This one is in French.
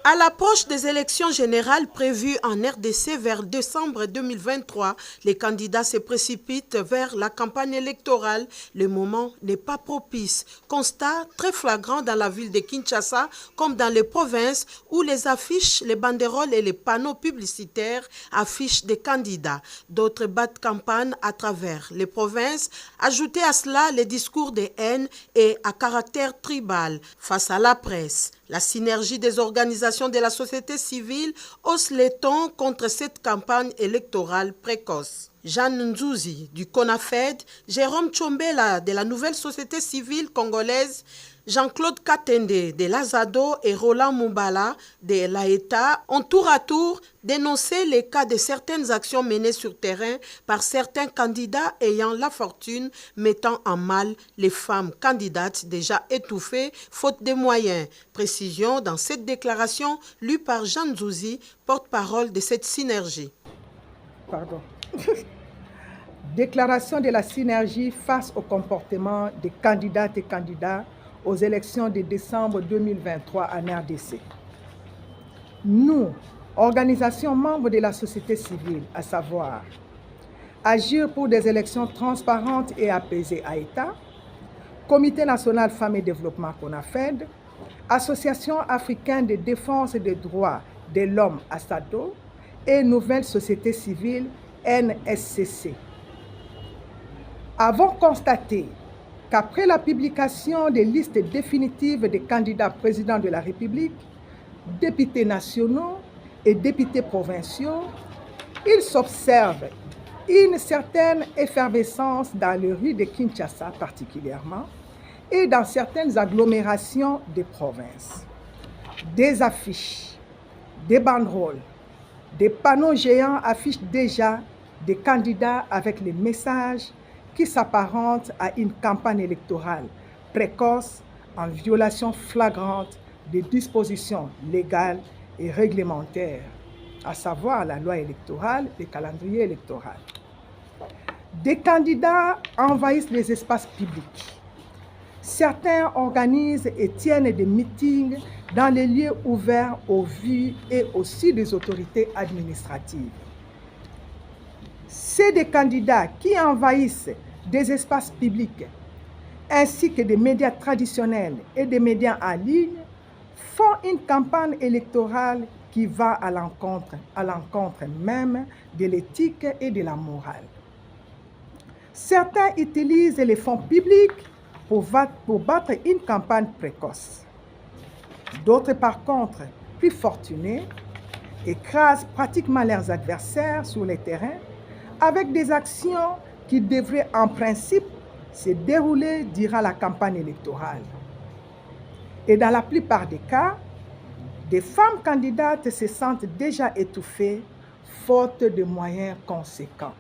À l'approche des élections générales prévues en RDC vers décembre 2023, les candidats se précipitent vers la campagne électorale. Le moment n'est pas propice. Constat très flagrant dans la ville de Kinshasa comme dans les provinces où les affiches, les banderoles et les panneaux publicitaires affichent des candidats. D'autres battent campagne à travers les provinces. Ajoutez à cela les discours de haine et à caractère tribal face à la presse. La synergie des organisations de la société civile hausse les tons contre cette campagne électorale précoce. Jeanne Nzouzi du CONAFED, Jérôme Tchombela de la nouvelle société civile congolaise, Jean-Claude Katende de l'Azado et Roland Moubala de l'AETA ont tour à tour dénoncé les cas de certaines actions menées sur terrain par certains candidats ayant la fortune, mettant en mal les femmes candidates déjà étouffées faute de moyens. Précision dans cette déclaration lue par Jean Nzouzi, porte-parole de cette synergie. Pardon. Déclaration de la synergie face au comportement des candidates et candidats aux élections de décembre 2023 en RDC. Nous, organisations membres de la société civile, à savoir Agir pour des élections transparentes et apaisées AETA, Comité national Femmes et Développement CONAFED, Association africaine de défense des droits de l'homme ASADO et Nouvelle Société Civile NSCC. Avons constaté qu'après la publication des listes définitives des candidats présidents de la République, députés nationaux et députés provinciaux, il s'observe une certaine effervescence dans les rues de Kinshasa particulièrement et dans certaines agglomérations des provinces. Des affiches, des banderoles, des panneaux géants affichent déjà des candidats avec les messages qui s'apparentent à une campagne électorale précoce en violation flagrante des dispositions légales et réglementaires, à savoir la loi électorale et le calendrier électoral. Des candidats envahissent les espaces publics. Certains organisent et tiennent des meetings dans les lieux ouverts aux vues et aussi des autorités administratives. C'est des candidats qui envahissent des espaces publics ainsi que des médias traditionnels et des médias en ligne font une campagne électorale qui va à l'encontre même de l'éthique et de la morale. Certains utilisent les fonds publics pour battre une campagne précoce. D'autres, par contre, plus fortunés, écrasent pratiquement leurs adversaires sur le terrain avec des actions qui devraient en principe se dérouler durant la campagne électorale. Et dans la plupart des cas, des femmes candidates se sentent déjà étouffées faute de moyens conséquents.